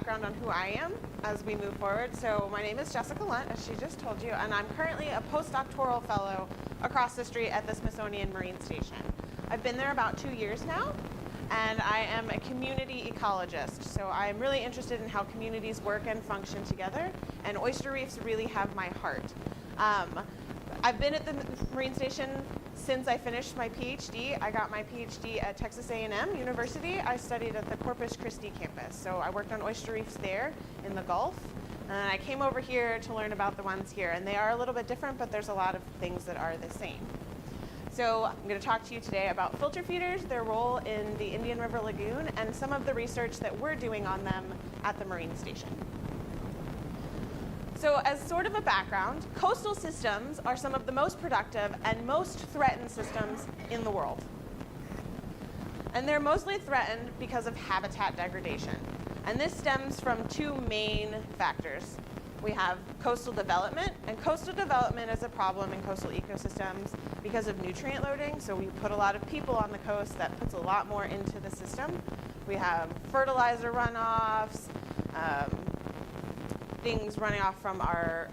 background on who I am as we move forward. So my name is Jessica Lunt, as she just told you, and I'm currently a postdoctoral fellow across the street at the Smithsonian Marine Station. I've been there about 2 years now, and I am a community ecologist. So I'm really interested in how communities work and function together, and oyster reefs really have my heart. I've been at the Marine Station since I finished my PhD. I got my PhD at Texas A&M University. I studied at the Corpus Christi campus. So I worked on oyster reefs there in the Gulf. And I came over here to learn about the ones here. And they are a little bit different, but there's a lot of things that are the same. So I'm going to talk to you today about filter feeders, their role in the Indian River Lagoon, and some of the research that we're doing on them at the Marine Station. So as sort of a background, coastal systems are some of the most productive and most threatened systems in the world. And they're mostly threatened because of habitat degradation. And this stems from two main factors. We have coastal development, and coastal development is a problem in coastal ecosystems because of nutrient loading. So we put a lot of people on the coast, that puts a lot more into the system. We have fertilizer runoffs, things running off from our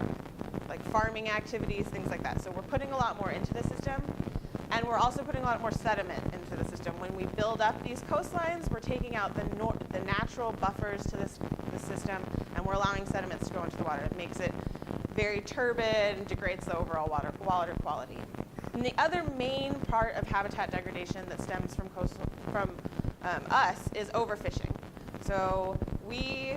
farming activities, things like that. So we're putting a lot more into the system, and we're also putting a lot more sediment into the system. When we build up these coastlines, we're taking out the natural buffers to the system, and we're allowing sediments to go into the water. It makes it very turbid and degrades the overall water quality. And the other main part of habitat degradation that stems from us is overfishing. So we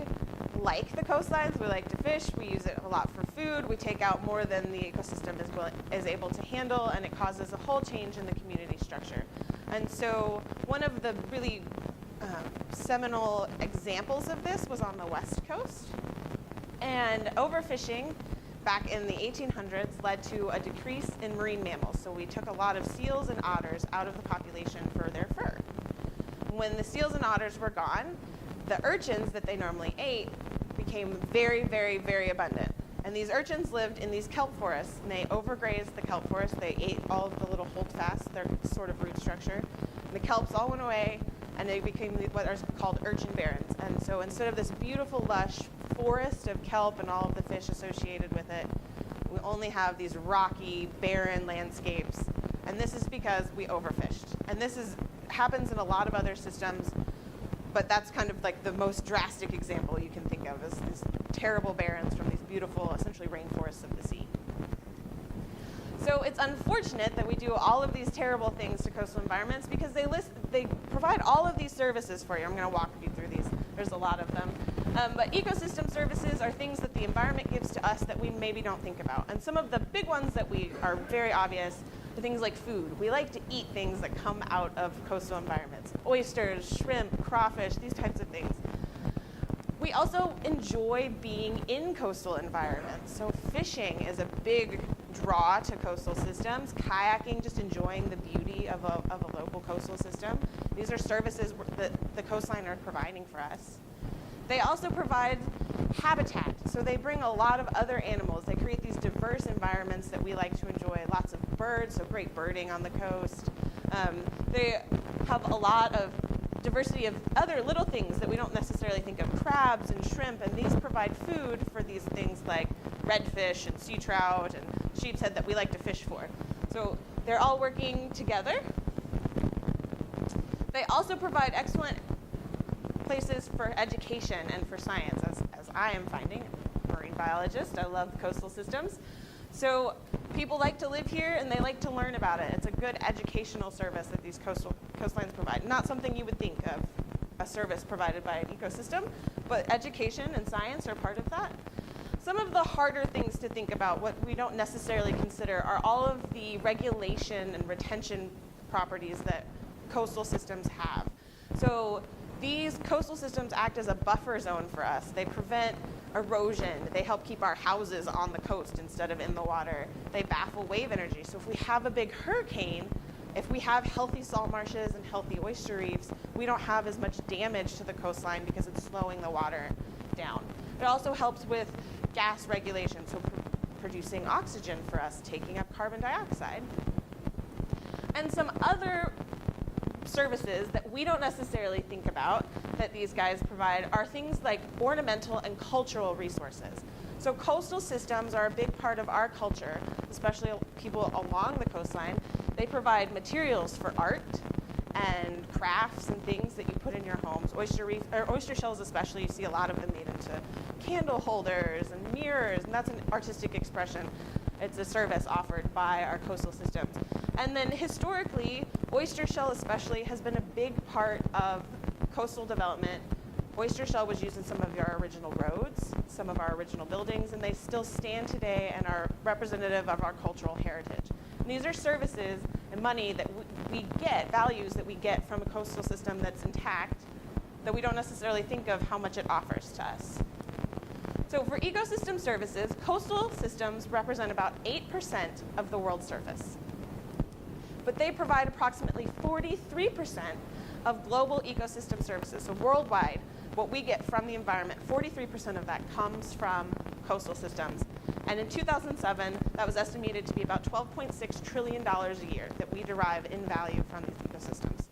like the coastlines, we like to fish, we use it a lot for food, we take out more than the ecosystem is able to handle, and it causes a whole change in the community structure. And so one of the really seminal examples of this was on the West Coast. And overfishing back in the 1800s led to a decrease in marine mammals. So we took a lot of seals and otters out of the population for their fur. When the seals and otters were gone, the urchins that they normally ate became very, very, very abundant. And these urchins lived in these kelp forests, and they overgrazed the kelp forest. They ate all of the little holdfasts, their sort of root structure. And the kelps all went away, and they became what are called urchin barrens. And so instead of this beautiful, lush forest of kelp and all of the fish associated with it, we only have these rocky, barren landscapes. And this is because we overfished. And this happens in a lot of other systems, but that's kind of like the most drastic example you can think of, is these terrible barrens from these beautiful, essentially rainforests of the sea. So it's unfortunate that we do all of these terrible things to coastal environments because they provide all of these services for you. I'm going to walk you through these. There's a lot of them. But ecosystem services are things that the environment gives to us that we maybe don't think about. And some of the big ones that are very obvious are things like food. We like to eat things that come out of coastal environments. Oysters, shrimp, crawfish, these types of things. We also enjoy being in coastal environments. So fishing is a big draw to coastal systems. Kayaking, just enjoying the beauty of a local coastal system. These are services that the coastline are providing for us. They also provide habitat. So they bring a lot of other animals. They create these diverse environments that we like to enjoy. Lots of birds, so great birding on the coast. They have a lot of diversity of other little things that we don't necessarily think of, crabs and shrimp, and these provide food for these things like redfish and sea trout and sheep's head that we like to fish for. So they're all working together. They also provide excellent places for education and for science, as I am finding. I'm a marine biologist. I love coastal systems. So people like to live here and they like to learn about it. It's a good educational service that these coastlines provide. Not something you would think of, a service provided by an ecosystem, but education and science are part of that. Some of the harder things to think about, what we don't necessarily consider, are all of the regulation and retention properties that coastal systems have. So these coastal systems act as a buffer zone for us. They prevent erosion. They help keep our houses on the coast instead of in the water. They baffle wave energy. So if we have a big hurricane, if we have healthy salt marshes and healthy oyster reefs, we don't have as much damage to the coastline because it's slowing the water down. It also helps with gas regulation, so producing oxygen for us, taking up carbon dioxide. And some other services that we don't necessarily think about that these guys provide are things like ornamental and cultural resources. So coastal systems are a big part of our culture, especially people along the coastline. They provide materials for art and crafts and things that you put in your homes. Oyster shells especially, you see a lot of them made into candle holders and mirrors, and that's an artistic expression. It's a service offered by our coastal systems. And then historically, oyster shell especially has been a big part of coastal development. Oyster shell was used in some of our original roads, some of our original buildings, and they still stand today and are representative of our cultural heritage. And these are services and money that we get, values that we get from a coastal system that's intact, that we don't necessarily think of how much it offers to us. So for ecosystem services, coastal systems represent about 8% of the world's surface. But they provide approximately 43% of global ecosystem services. So worldwide, what we get from the environment, 43% of that comes from coastal systems. And in 2007, that was estimated to be about $12.6 trillion a year that we derive in value from these ecosystems.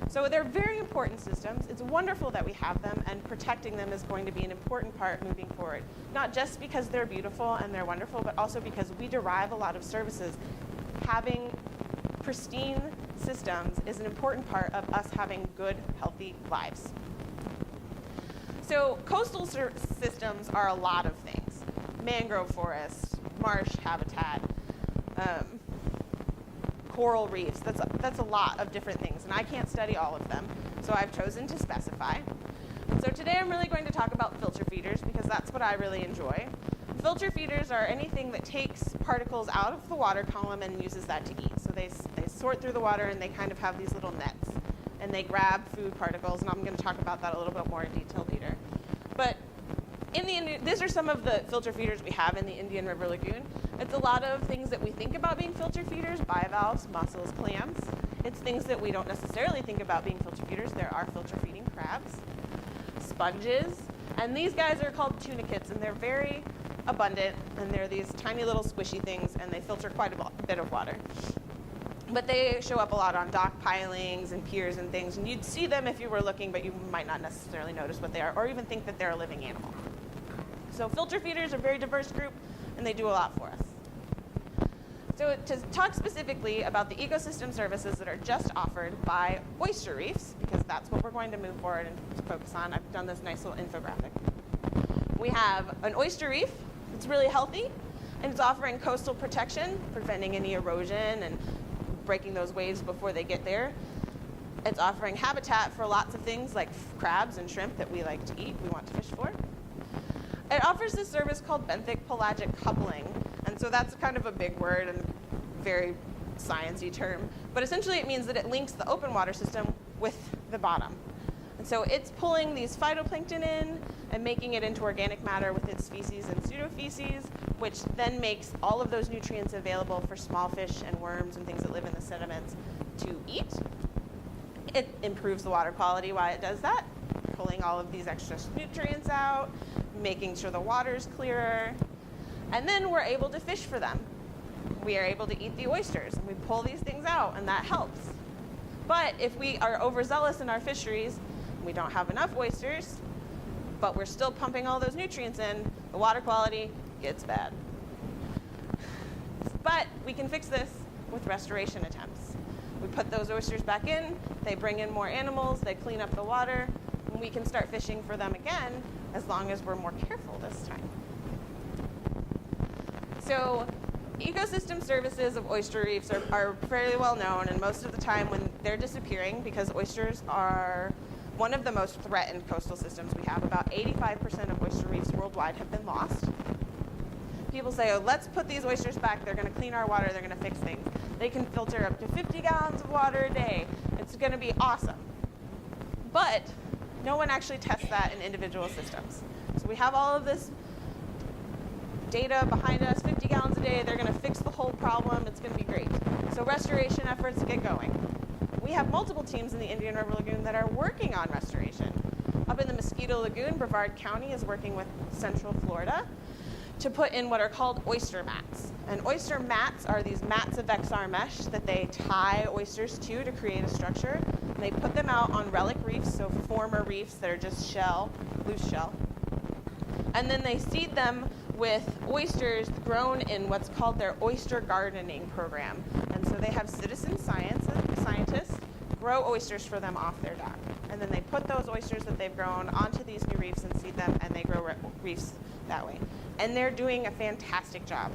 So they're very important systems. It's wonderful that we have them, and protecting them is going to be an important part moving forward. Not just because they're beautiful and they're wonderful, but also because we derive a lot of services. Having pristine systems is an important part of us having good, healthy lives. So coastal systems are a lot of things. Mangrove forests, marsh habitat, coral reefs. That's a lot of different things, and I can't study all of them, so I've chosen to specify. And so today I'm really going to talk about filter feeders because that's what I really enjoy. Filter feeders are anything that takes particles out of the water column and uses that to eat. So they sort through the water and they kind of have these little nets, and they grab food particles, and I'm going to talk about that a little bit more in detail later. But these are some of the filter feeders we have in the Indian River Lagoon. It's a lot of things that we think about being filter feeders: bivalves, mussels, clams. It's things that we don't necessarily think about being filter feeders. There are filter feeding crabs, sponges, and these guys are called tunicates, and they're very abundant, and they're these tiny little squishy things, and they filter quite a bit of water. But they show up a lot on dock pilings and piers and things, and you'd see them if you were looking, but you might not necessarily notice what they are or even think that they're a living animal. So filter feeders are a very diverse group, and they do a lot for us. So to talk specifically about the ecosystem services that are just offered by oyster reefs, because that's what we're going to move forward and focus on, I've done this nice little infographic. We have an oyster reef that's really healthy, and it's offering coastal protection, preventing any erosion and breaking those waves before they get there. It's offering habitat for lots of things like crabs and shrimp that we like to eat, we want to fish for. It offers this service called benthic pelagic coupling, and so that's kind of a big word and very sciencey term, but essentially it means that it links the open water system with the bottom. And so it's pulling these phytoplankton in and making it into organic matter with its feces and pseudofeces, which then makes all of those nutrients available for small fish and worms and things that live in the sediments to eat. It improves the water quality while it does that, pulling all of these extra nutrients out, making sure the water's clearer, and then we're able to fish for them. We are able to eat the oysters, and we pull these things out, and that helps. But if we are overzealous in our fisheries, we don't have enough oysters, but we're still pumping all those nutrients in, the water quality gets bad. But we can fix this with restoration attempts. We put those oysters back in, they bring in more animals, they clean up the water, and we can start fishing for them again as long as we're more careful this time. So ecosystem services of oyster reefs are fairly well known, and most of the time when they're disappearing, because oysters are one of the most threatened coastal systems we have. About 85% of oyster reefs worldwide have been lost. People say, oh, let's put these oysters back. They're going to clean our water. They're going to fix things. They can filter up to 50 gallons of water a day. It's going to be awesome. But no one actually tests that in individual systems. So we have all of this data behind us, 50 gallons a day. They're going to fix the whole problem. It's going to be great. So restoration efforts get going. We have multiple teams in the Indian River Lagoon that are working on restoration. Up in the Mosquito Lagoon, Brevard County is working with Central Florida to put in what are called oyster mats. And oyster mats are these mats of XR mesh that they tie oysters to create a structure. And they put them out on relic reefs, so former reefs that are just shell, loose shell. And then they seed them with oysters grown in what's called their oyster gardening program. And so they have citizen scientists grow oysters for them off their dock. And then they put those oysters that they've grown onto these new reefs and seed them, and they grow reefs that way. And they're doing a fantastic job.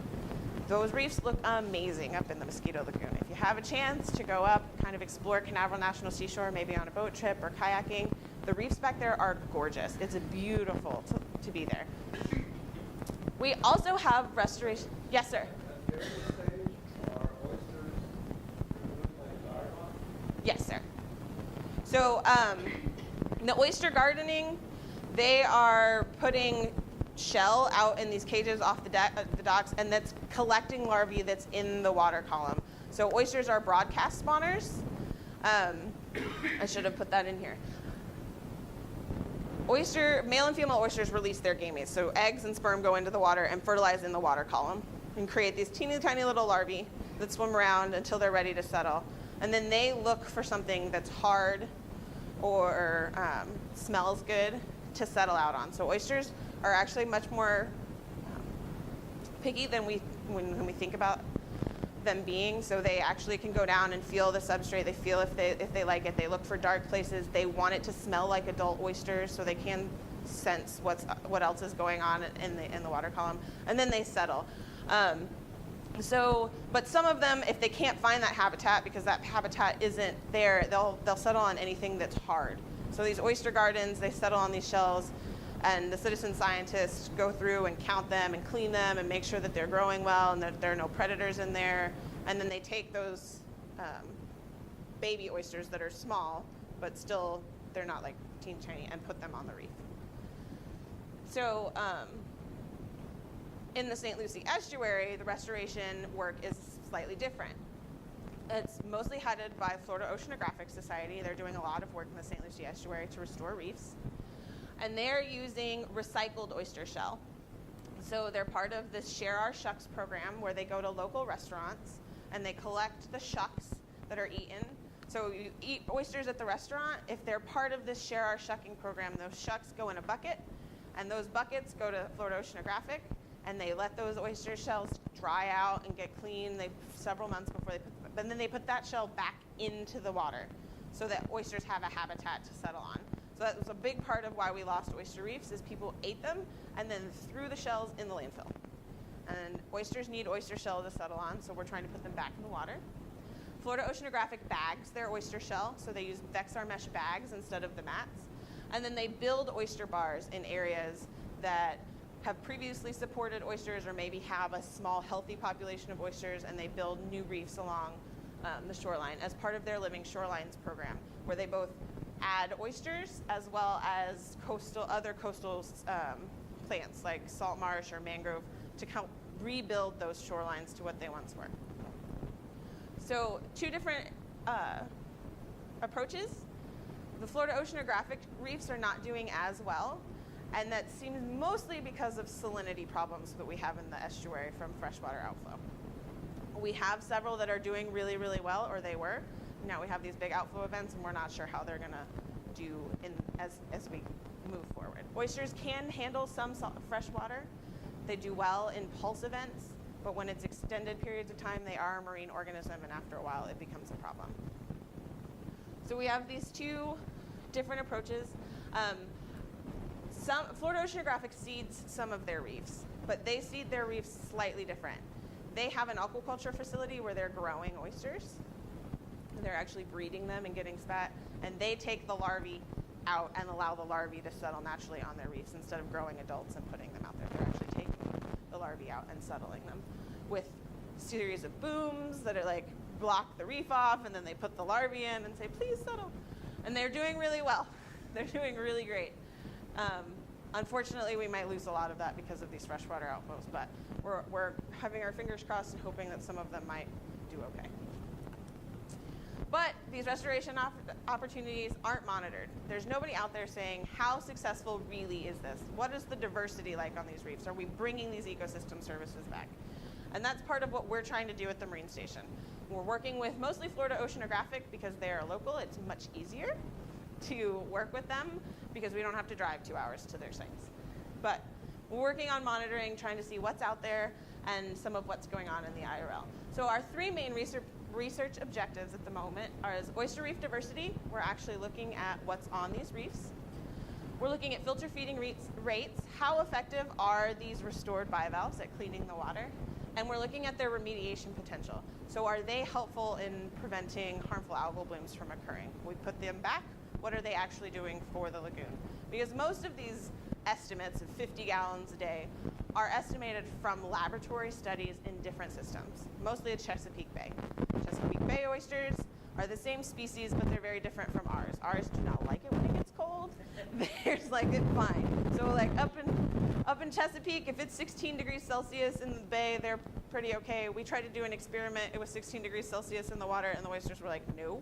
Those reefs look amazing up in the Mosquito Lagoon. If you have a chance to go up, kind of explore Canaveral National Seashore, maybe on a boat trip or kayaking, the reefs back there are gorgeous. It's beautiful to be there. We also have restoration. Yes, sir. At the early stage, are oysters like larvae? Yes, sir. So the oyster gardening, they are putting shell out in these cages off the docks, and that's collecting larvae that's in the water column. So oysters are broadcast spawners. I should have put that in here. Male and female oysters release their gametes. So eggs and sperm go into the water and fertilize in the water column and create these teeny tiny little larvae that swim around until they're ready to settle. And then they look for something that's hard or smells good to settle out on. So oysters are actually much more picky than when we think about them being. So they actually can go down and feel the substrate. They feel if they like it. They look for dark places. They want it to smell like adult oysters, so they can sense what else is going on in the water column. And then they settle. But some of them, if they can't find that habitat because that habitat isn't there, they'll settle on anything that's hard. So these oyster gardens, they settle on these shells, and the citizen scientists go through and count them and clean them and make sure that they're growing well and that there are no predators in there. And then they take those baby oysters that are small, but still they're not like teeny tiny, and put them on the reef. So in the St. Lucie estuary, the restoration work is slightly different. It's mostly headed by Florida Oceanographic Society. They're doing a lot of work in the St. Lucie estuary to restore reefs. And they're using recycled oyster shell. So they're part of this Share Our Shucks program where they go to local restaurants and they collect the shucks that are eaten. So you eat oysters at the restaurant. If they're part of this Share Our Shucking program, those shucks go in a bucket, and those buckets go to Florida Oceanographic, and they let those oyster shells dry out and get clean several months before they put them. But then they put that shell back into the water so that oysters have a habitat to settle on. So that was a big part of why we lost oyster reefs, is people ate them and then threw the shells in the landfill. And oysters need oyster shell to settle on, so we're trying to put them back in the water. Florida Oceanographic bags their oyster shell, so they use Vexar mesh bags instead of the mats. And then they build oyster bars in areas that have previously supported oysters or maybe have a small healthy population of oysters, and they build new reefs along the shoreline as part of their Living Shorelines program, where they both add oysters as well as other coastal plants like salt marsh or mangrove to help rebuild those shorelines to what they once were. So 2 different approaches. The Florida Oceanographic reefs are not doing as well, and that seems mostly because of salinity problems that we have in the estuary from freshwater outflow. We have several that are doing really, really well, or they were. Now we have these big outflow events, and we're not sure how they're going to do as we move forward. Oysters can handle some fresh water. They do well in pulse events, but when it's extended periods of time, they are a marine organism, and after a while, it becomes a problem. So we have these 2 different approaches. Florida Oceanographic seeds some of their reefs, but they seed their reefs slightly different. They have an aquaculture facility where they're growing oysters. They're actually breeding them and getting spat, and they take the larvae out and allow the larvae to settle naturally on their reefs instead of growing adults and putting them out there. They're actually taking the larvae out and settling them with a series of booms that are like block the reef off, and then they put the larvae in and say, please settle. And they're doing really well. They're doing really great. Unfortunately, we might lose a lot of that because of these freshwater outflows, but we're having our fingers crossed and hoping that some of them might do okay. But these restoration opportunities aren't monitored. There's nobody out there saying, how successful really is this? What is the diversity like on these reefs? Are we bringing these ecosystem services back? And that's part of what we're trying to do at the Marine Station. We're working with mostly Florida Oceanographic because they are local. It's much easier to work with them because we don't have to drive 2 hours to their sites. But we're working on monitoring, trying to see what's out there and some of what's going on in the IRL. So our three main research objectives at the moment are oyster reef diversity. We're actually looking at what's on these reefs. We're looking at filter feeding rates. How effective are these restored bivalves at cleaning the water? And we're looking at their remediation potential. So are they helpful in preventing harmful algal blooms from occurring? We put them back. What are they actually doing for the lagoon? Because most of these estimates of 50 gallons a day are estimated from laboratory studies in different systems, mostly at Chesapeake Bay. Chesapeake Bay oysters are the same species, but they're very different from ours. Ours do not like it when it gets cold. Theirs like it fine. So like up in Chesapeake, if it's 16 degrees Celsius in the bay, they're pretty okay. We tried to do an experiment. It was 16 degrees Celsius in the water, and the oysters were like, no,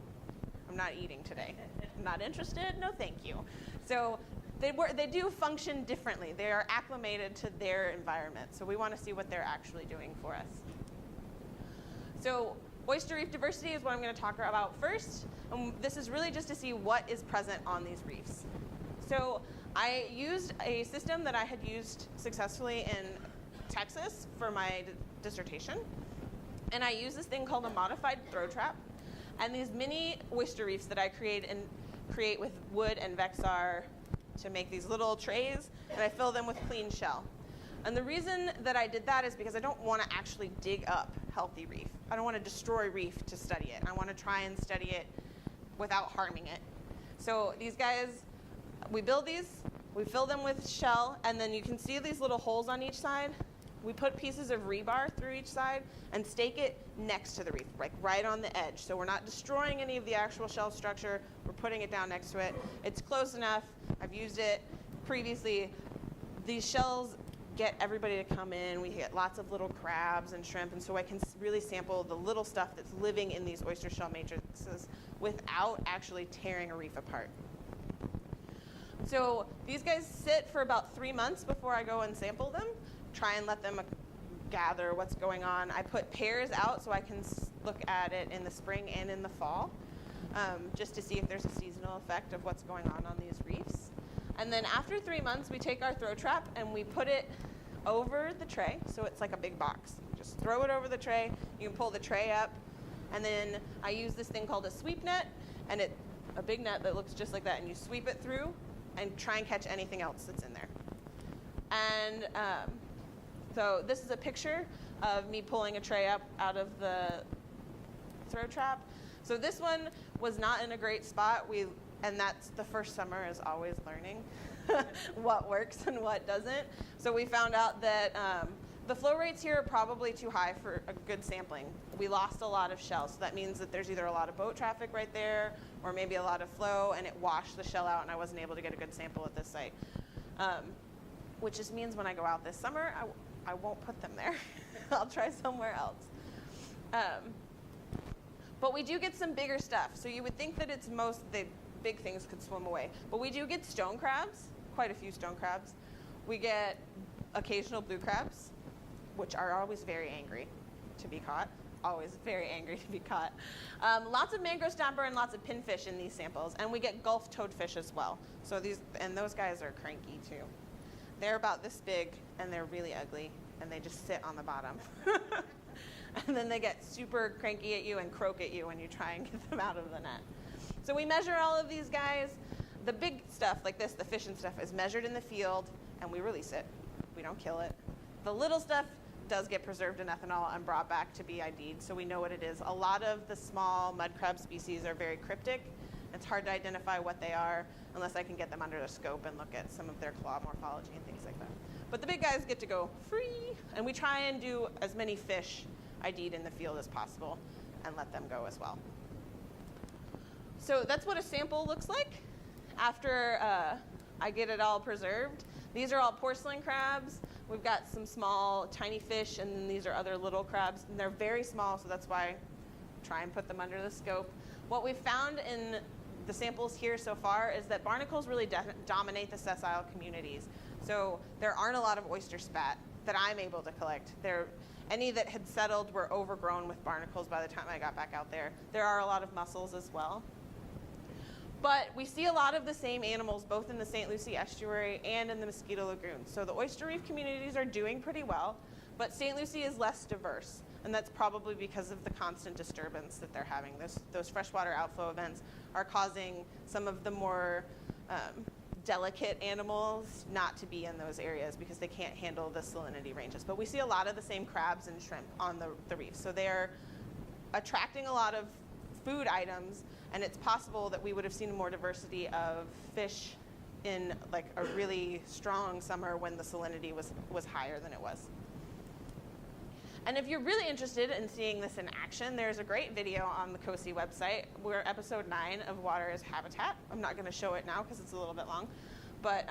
I'm not eating today. I'm not interested. No, thank you. So they do function differently. They are acclimated to their environment. So we want to see what they're actually doing for us. So oyster reef diversity is what I'm going to talk about first. This is really just to see what is present on these reefs. So I used a system that I had used successfully in Texas for my dissertation. And I used this thing called a modified throw trap. And these mini oyster reefs that I create with wood and Vexar to make these little trays, and I fill them with clean shell. And the reason that I did that is because I don't want to actually dig up healthy reef. I don't want to destroy reef to study it. I want to try and study it without harming it. So these guys, we build these, we fill them with shell, and then you can see these little holes on each side. We put pieces of rebar through each side and stake it next to the reef, like right on the edge. So we're not destroying any of the actual shell structure. We're putting it down next to it. It's close enough. I've used it previously. These shells get everybody to come in. We get lots of little crabs and shrimp, and so I can really sample the little stuff that's living in these oyster shell matrices without actually tearing a reef apart. So these guys sit for about 3 months before I go and sample them, try and let them gather what's going on. I put pairs out so I can look at it in the spring and in the fall, just to see if there's a seasonal effect of what's going on these reefs. And then after 3 months, we take our throw trap and we put it over the tray, so it's like a big box. Just throw it over the tray. You can pull the tray up, and then I use this thing called a sweep net, and a big net that looks just like that, and you sweep it through and try and catch anything else that's in there. And so this is a picture of me pulling a tray up out of the throw trap. So this one was not in a great spot. And that's the first summer is always learning what works and what doesn't. So we found out that the flow rates here are probably too high for a good sampling. We lost a lot of shells. So that means that there's either a lot of boat traffic right there or maybe a lot of flow, and it washed the shell out, and I wasn't able to get a good sample at this site. Which just means when I go out this summer, I won't put them there. I'll try somewhere else. But we do get some bigger stuff. So you would think that it's the big things could swim away. But we do get stone crabs, quite a few stone crabs. We get occasional blue crabs, which are always very angry to be caught. Always very angry to be caught. Lots of mangrove snapper and lots of pinfish in these samples. And we get Gulf toadfish as well. So those guys are cranky too. They're about this big, and they're really ugly, and they just sit on the bottom. And then they get super cranky at you and croak at you when you try and get them out of the net. So we measure all of these guys. The big stuff, like this, the fish and stuff, is measured in the field, and we release it. We don't kill it. The little stuff does get preserved in ethanol and brought back to be ID'd, so we know what it is. A lot of the small mud crab species are very cryptic. It's hard to identify what they are unless I can get them under the scope and look at some of their claw morphology and things like that. But the big guys get to go free, and we try and do as many fish ID'd in the field as possible and let them go as well. So that's what a sample looks like after I get it all preserved. These are all porcelain crabs. We've got some small, tiny fish, and then these are other little crabs. And they're very small, so that's why I try and put them under the scope. What we've found in the samples here so far is that barnacles really dominate the sessile communities. So there aren't a lot of oyster spat that I'm able to collect. Any that had settled were overgrown with barnacles by the time I got back out there. There are a lot of mussels as well. But we see a lot of the same animals both in the St. Lucie estuary and in the Mosquito Lagoon. So the oyster reef communities are doing pretty well, but St. Lucie is less diverse. And that's probably because of the constant disturbance that they're having. Those freshwater outflow events are causing some of the more delicate animals not to be in those areas because they can't handle the salinity ranges. But we see a lot of the same crabs and shrimp on the reef. So they're attracting a lot of food items, and it's possible that we would have seen more diversity of fish in like a really strong summer when the salinity was higher than it was. And if you're really interested in seeing this in action, there's a great video on the COSI website. We're episode 9 of Water as Habitat. I'm not going to show it now because it's a little bit long. But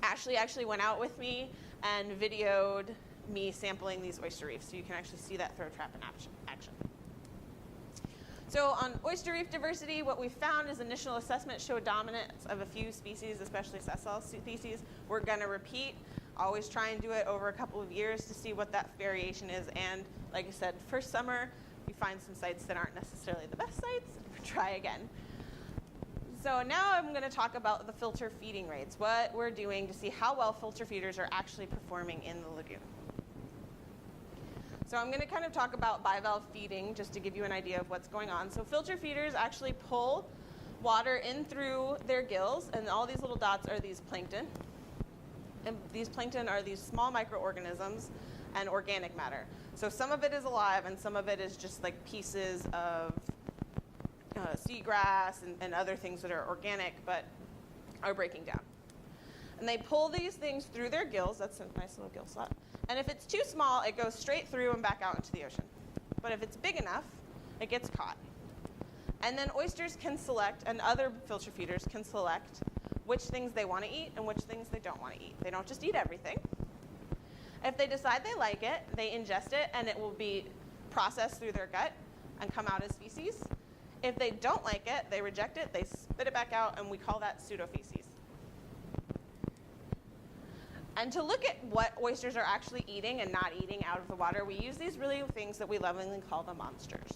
Ashley actually went out with me and videoed me sampling these oyster reefs. So you can actually see that throw trap in action. So on oyster reef diversity, what we found is initial assessment showed dominance of a few species, especially sessile species. We're going to repeat. Always try and do it over a couple of years to see what that variation is. And like I said, first summer, we find some sites that aren't necessarily the best sites, and we try again. So now I'm going to talk about the filter feeding rates, what we're doing to see how well filter feeders are actually performing in the lagoon. So I'm going to kind of talk about bivalve feeding just to give you an idea of what's going on. So filter feeders actually pull water in through their gills, and all these little dots are these plankton. And these plankton are these small microorganisms and organic matter. So some of it is alive and some of it is just like pieces of seagrass and other things that are organic but are breaking down. And they pull these things through their gills. That's a nice little gill slot. And if it's too small, it goes straight through and back out into the ocean. But if it's big enough, it gets caught. And then oysters can select, and other filter feeders can select which things they want to eat and which things they don't want to eat. They don't just eat everything. If they decide they like it, they ingest it, and it will be processed through their gut and come out as feces. If they don't like it, they reject it, they spit it back out, and we call that pseudofeces. And to look at what oysters are actually eating and not eating out of the water, we use these really things that we lovingly call the monsters.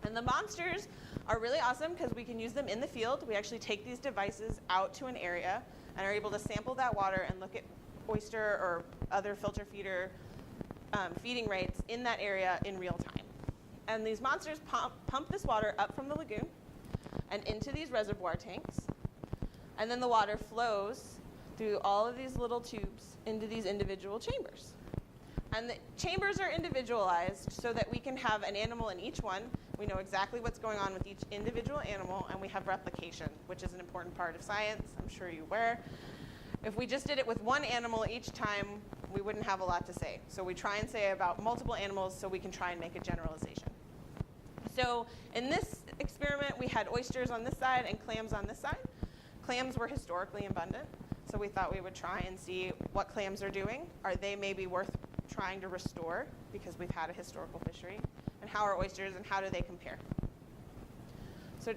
And the monsters are really awesome because we can use them in the field. We actually take these devices out to an area and are able to sample that water and look at oyster or other filter feeder feeding rates in that area in real time. And these monsters pump this water up from the lagoon and into these reservoir tanks. And then the water flows through all of these little tubes into these individual chambers. And the chambers are individualized so that we can have an animal in each one. We know exactly what's going on with each individual animal, and we have replication, which is an important part of science. I'm sure you're aware. If we just did it with one animal each time, we wouldn't have a lot to say. So we try and say about multiple animals so we can try and make a generalization. So in this experiment, we had oysters on this side and clams on this side. Clams were historically abundant, so we thought we would try and see what clams are doing. Are they maybe worth trying to restore because we've had a historical fishery? And how are oysters and how do they compare? So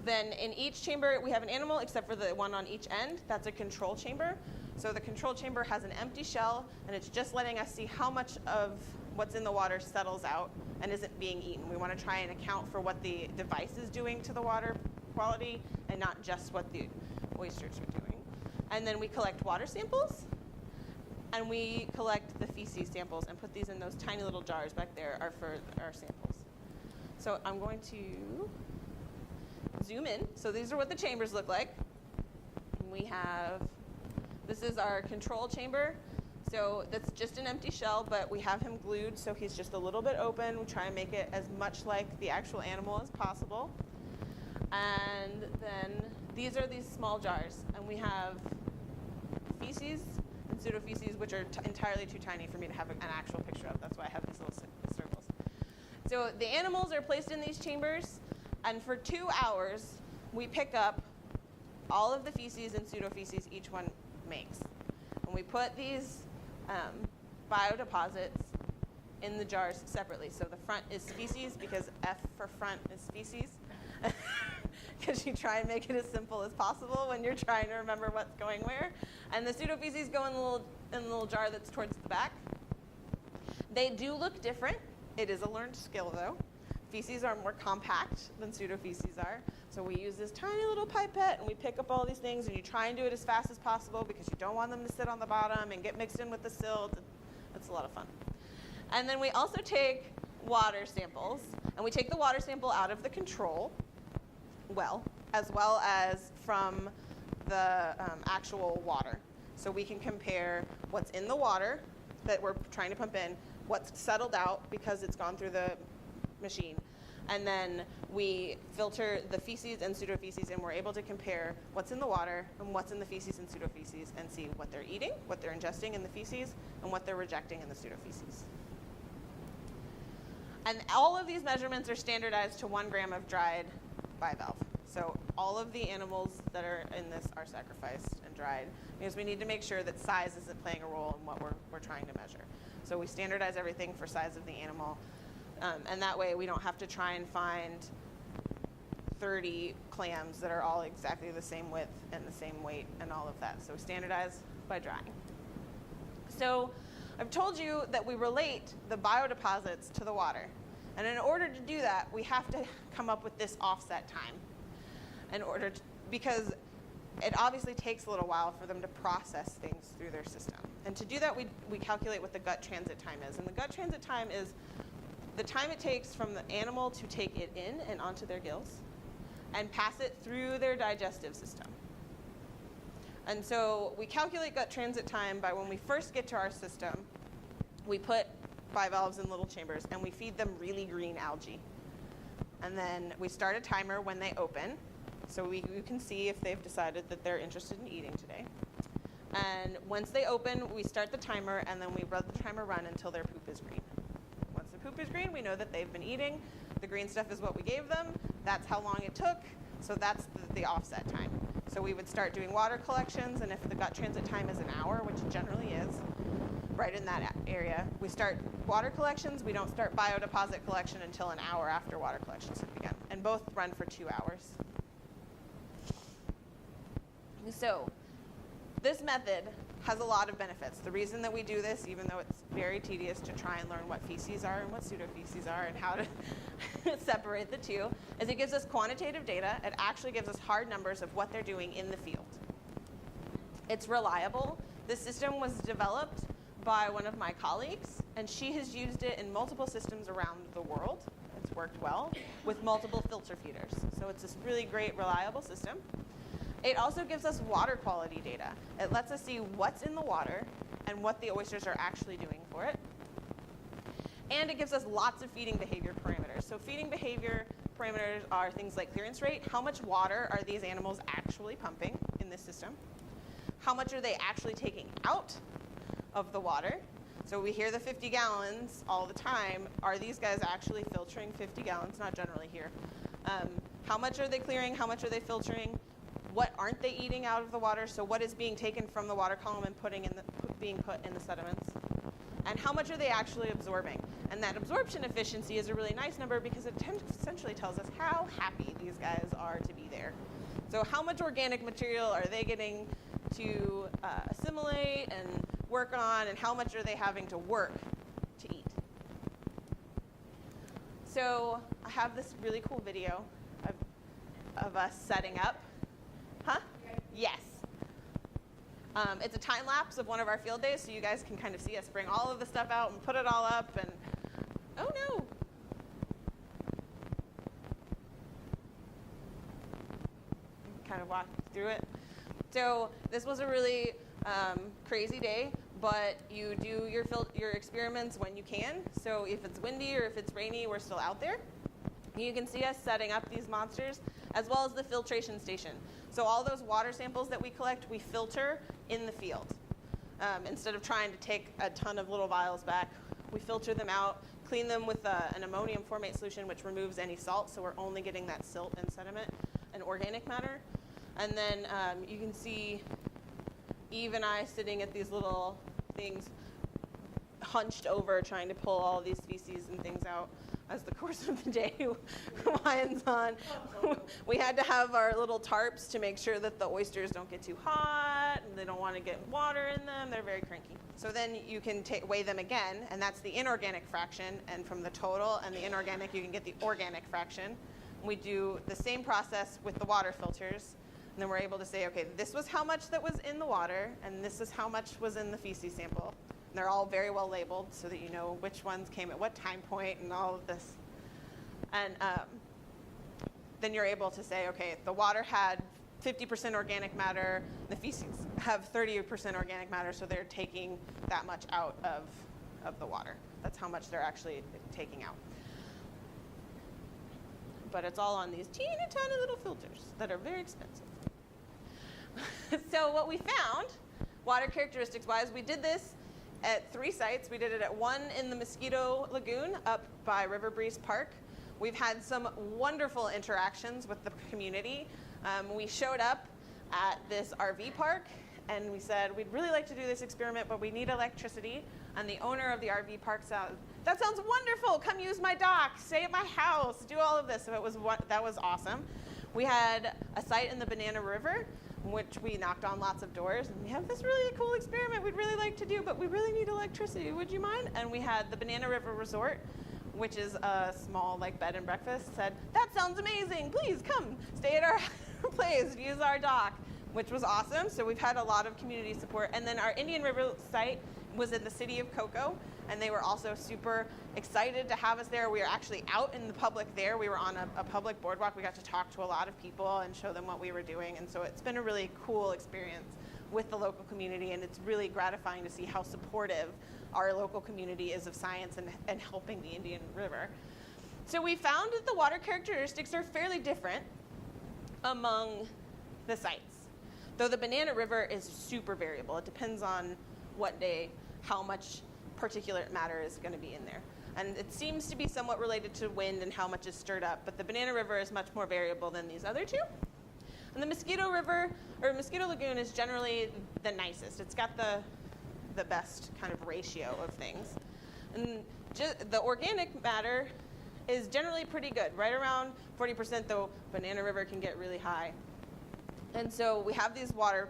then in each chamber we have an animal except for the one on each end. That's a control chamber. So the control chamber has an empty shell and it's just letting us see how much of what's in the water settles out and isn't being eaten. We want to try and account for what the device is doing to the water quality and not just what the oysters are doing. And then we collect water samples. And we collect the feces samples and put these in those tiny little jars back there are for our samples. So I'm going to zoom in. So these are what the chambers look like. And we have, this is our control chamber. So that's just an empty shell, but we have him glued so he's just a little bit open. We try and make it as much like the actual animal as possible. And then these are these small jars. And we have feces and pseudofeces, which are entirely too tiny for me to have an actual picture of. That's why I have these little circles. So the animals are placed in these chambers, and for 2 hours, we pick up all of the feces and pseudofeces each one makes. And we put these biodeposits in the jars separately. So the front is feces because F for front is feces. Because you try and make it as simple as possible when you're trying to remember what's going where. And the pseudofeces go in the little jar that's towards the back. They do look different. It is a learned skill, though. Feces are more compact than pseudofeces are. So we use this tiny little pipette, and we pick up all these things, and you try and do it as fast as possible because you don't want them to sit on the bottom and get mixed in with the silt. It's a lot of fun. And then we also take water samples, and we take the water sample out of the control well as from the actual water. So we can compare what's in the water that we're trying to pump in, what's settled out because it's gone through the machine, and then we filter the feces and pseudofeces, and we're able to compare what's in the water and what's in the feces and pseudofeces and see what they're eating, what they're ingesting in the feces, and what they're rejecting in the pseudofeces. And all of these measurements are standardized to 1 gram of dried bivalve. So all of the animals that are in this are sacrificed and dried because we need to make sure that size isn't playing a role in what we're trying to measure. So we standardize everything for size of the animal. And that way we don't have to try and find 30 clams that are all exactly the same width and the same weight and all of that. So we standardize by drying. So I've told you that we relate the biodeposits to the water. And in order to do that, we have to come up with this offset time. Because it obviously takes a little while for them to process things through their system. And to do that, we calculate what the gut transit time is. And the gut transit time is the time it takes from the animal to take it in and onto their gills and pass it through their digestive system. And so we calculate gut transit time by when we first get to our system, we put bivalves in little chambers and we feed them really green algae. And then we start a timer when they open, so we can see if they've decided that they're interested in eating today. And once they open, we start the timer, and then we let the timer run until their poop is green. Once the poop is green, we know that they've been eating. The green stuff is what we gave them. That's how long it took. So that's the offset time. So we would start doing water collections, and if the gut transit time is an hour, which it generally is, right in that area, we start water collections. We don't start biodeposit collection until an hour after water collections have begun. And both run for 2 hours. So this method has a lot of benefits. The reason that we do this, even though it's very tedious to try and learn what feces are and what pseudofeces are and how to separate the two, is it gives us quantitative data. It actually gives us hard numbers of what they're doing in the field. It's reliable. This system was developed by one of my colleagues, and she has used it in multiple systems around the world. It's worked well with multiple filter feeders. So it's this really great, reliable system. It also gives us water quality data. It lets us see what's in the water and what the oysters are actually doing for it. And it gives us lots of feeding behavior parameters. So feeding behavior parameters are things like clearance rate. How much water are these animals actually pumping in this system? How much are they actually taking out of the water? So we hear the 50 gallons all the time. Are these guys actually filtering 50 gallons? Not generally here. How much are they clearing? How much are they filtering? What aren't they eating out of the water? So what is being taken from the water column and being put in the sediments? And how much are they actually absorbing? And that absorption efficiency is a really nice number because it essentially tells us how happy these guys are to be there. So how much organic material are they getting to assimilate and work on, and how much are they having to work to eat? So I have this really cool video of us setting up. Huh? Yes. It's a time lapse of one of our field days, so you guys can kind of see us bring all of the stuff out and put it all up. And oh no! Kind of walk through it. So this was a really crazy day, but you do your experiments when you can. So if it's windy or if it's rainy, we're still out there. You can see us setting up these monsters, as well as the filtration station. So all those water samples that we collect, we filter in the field. Instead of trying to take a ton of little vials back, we filter them out, clean them with an ammonium formate solution, which removes any salt, so we're only getting that silt and sediment and organic matter. And then you can see Eve and I sitting at these little things, hunched over, trying to pull all these feces and things out as the course of the day winds on. We had to have our little tarps to make sure that the oysters don't get too hot that, and they don't want to get water in them. They're very cranky. So then you can weigh them again, and that's the inorganic fraction. And from the total and the inorganic, you can get the organic fraction. We do the same process with the water filters. And then we're able to say, okay, this was how much that was in the water, and this is how much was in the feces sample. And they're all very well labeled so that you know which ones came at what time point and all of this. And then you're able to say, okay, the water had 50% organic matter, the feces have 30% organic matter, so they're taking that much out of the water. That's how much they're actually taking out. But it's all on these teeny tiny little filters that are very expensive. So what we found, water characteristics wise, we did this at 3 sites. We did it at one in the Mosquito Lagoon up by River Breeze Park. We've had some wonderful interactions with the community. We showed up at this RV park and we said, we'd really like to do this experiment, but we need electricity. And the owner of the RV park said, that sounds wonderful, come use my dock, stay at my house, do all of this. So that was awesome. We had a site in the Banana River, which we knocked on lots of doors, and we have this really cool experiment we'd really like to do, but we really need electricity, would you mind? And we had the Banana River Resort, which is a small bed and breakfast, said, that sounds amazing, please come stay at our place, use our dock, which was awesome. So we've had a lot of community support. And then our Indian River site was in the city of Cocoa, and they were also super excited to have us there. We were actually out in the public there. We were on a public boardwalk. We got to talk to a lot of people and show them what we were doing. And so it's been a really cool experience with the local community, and it's really gratifying to see how supportive our local community is of science and helping the Indian River. So we found that the water characteristics are fairly different among the sites. Though the Banana River is super variable. It depends on what day, how much particulate matter is going to be in there. And it seems to be somewhat related to wind and how much is stirred up, but the Banana River is much more variable than these other two. And the Mosquito Lagoon is generally the nicest. It's got the best kind of ratio of things. And the organic matter is generally pretty good, right around 40%, though Banana River can get really high. And so we have these water